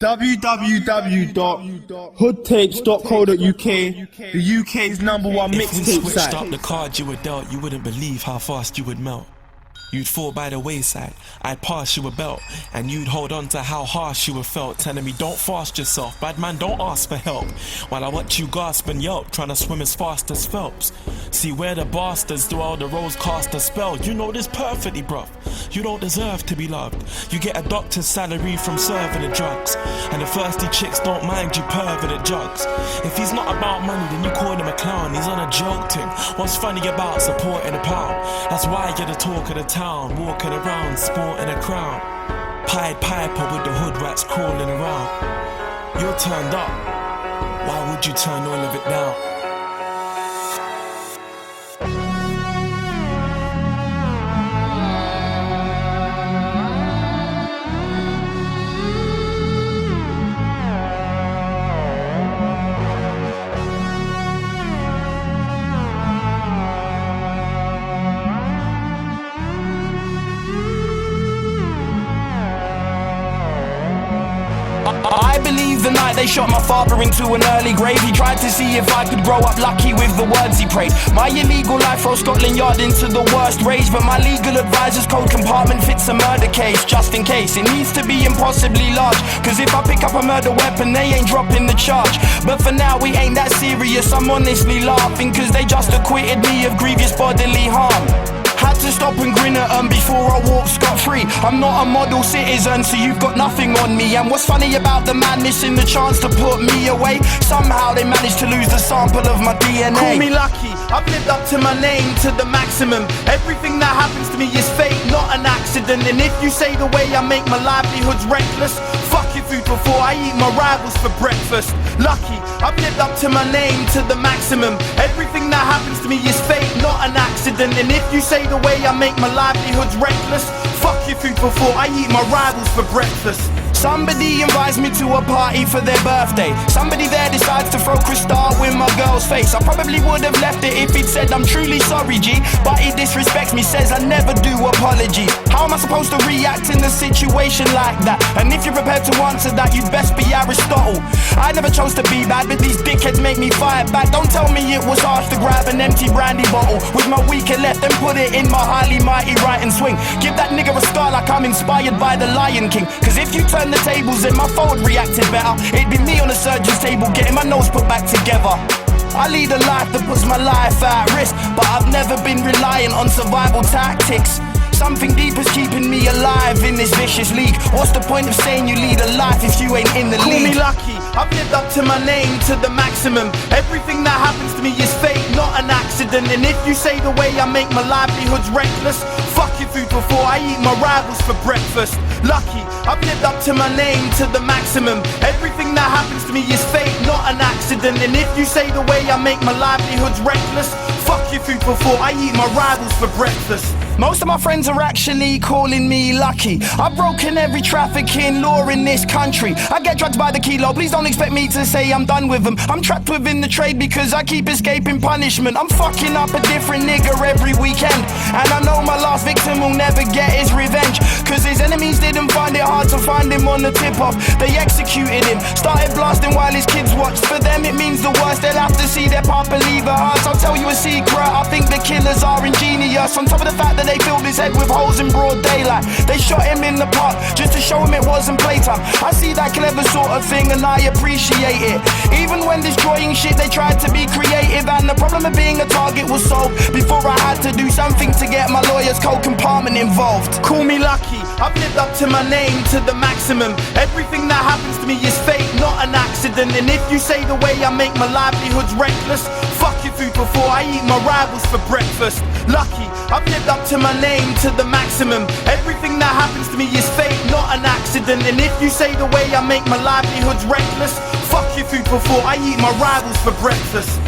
www.hoodtapes.co.uk, the UK's #1 mixtape site. If we switched up the cards you were dealt, you wouldn't believe how fast you would melt. You'd fall by the wayside, I'd pass you a belt, and you'd hold on to how harsh you were felt, telling me don't fast yourself, bad man don't ask for help, while I watch you gasp and yelp, trying to swim as fast as Phelps. See where the bastards do all the rose cast a spell, you know this perfectly bruv, you don't deserve to be loved, you get a doctor's salary from serving the drugs, and the thirsty chicks don't mind you perving the jugs. If he's not about money then you call him a clown, he's on a joke thing, what's funny about supporting a pound, that's why you're the talk of the town. Walking around, sporting a crown. Pied Piper with the hood rats crawling around. You're turned up, why would you turn all of it down? I believe the night they shot my father into an early grave, he tried to see if I could grow up lucky with the words he prayed. My illegal life throws Scotland Yard into the worst rage, but my legal advisor's code compartment fits a murder case. Just in case, it needs to be impossibly large, cause if I pick up a murder weapon they ain't dropping the charge. But for now we ain't that serious, I'm honestly laughing, cause they just acquitted me of grievous bodily harm. Had to stop and grin at them before I walk scot-free. I'm not a model citizen, so you've got nothing on me. And what's funny about the man missing the chance to put me away, somehow they managed to lose the sample of my DNA. Call me lucky, I've lived up to my name to the maximum. Everything that happens to me is fate, not an accident. And if you say the way I make my livelihood's reckless, fuck your food before I eat my rivals for breakfast. Lucky, I've lived up to my name to the maximum. Everything that happens to me is fate, not an accident. And if you say the way I make my livelihood's reckless, fuck your food before I eat my rivals for breakfast. Somebody invites me to a party for their birthday. Somebody there decides to throw crystal in my girl's face. I probably would have left it if he'd said I'm truly sorry, G, but he disrespects me, says I never do apology. How am I supposed to react in a situation like that? And if you're prepared to answer that, you'd best be Aristotle. I never chose to be bad, but these dickheads make me fight back. Don't tell me it was harsh to grab an empty brandy bottle with my weaker left and put it in my highly mighty right and swing. Give that nigga a scar like I'm inspired by the Lion King, cause if you turn the tables and my phone reacted better, it'd be me on the surgeon's table getting my nose put back together. I lead a life that puts my life at risk, but I've never been reliant on survival tactics. Something deep is keeping me alive in this vicious league. What's the point of saying you lead a life if you ain't in the league? Call me lucky, I've lived up to my name to the maximum. Everything that happens to me is fate, not an accident. And if you say the way I make my livelihood's reckless, fuck your food before I eat my rivals for breakfast. Lucky, I've lived up to my name to the maximum. Everything that happens to me is fate, not an accident. And if you say the way I make my livelihood's reckless, fuck your food before I eat my rivals for breakfast. Most of my friends are actually calling me lucky. I've broken every trafficking law in this country. I get drugs by the kilo, please don't expect me to say I'm done with them. I'm trapped within the trade because I keep escaping punishment. I'm fucking up a different nigga every weekend, and I know my last victim will never get his revenge, cause his enemies didn't find it hard to find him on the tip-off. They executed him, started blasting while his kids watched. For them it means the worst, they'll have to see their papa leave a hearse. I'll tell you a secret, I think the killers are ingenious. On top of the fact that they filled his head with holes in broad daylight, they shot him in the park just to show him it wasn't playtime. I see that clever sort of thing and I appreciate it. Even when destroying shit they tried to be creative, and the problem of being a target was solved before I had to do something to get my lawyer's code compartment involved. Call me lucky, I've lived up to my name to the maximum. Everything that happens to me is fate, not an accident. And if you say the way I make my livelihood's reckless, fuck your food before I eat my rivals for breakfast. Lucky, I've lived up to my name to the maximum. Everything that happens to me is fate, not an accident. And if you say the way I make my livelihood's reckless, fuck your food before I eat my rivals for breakfast.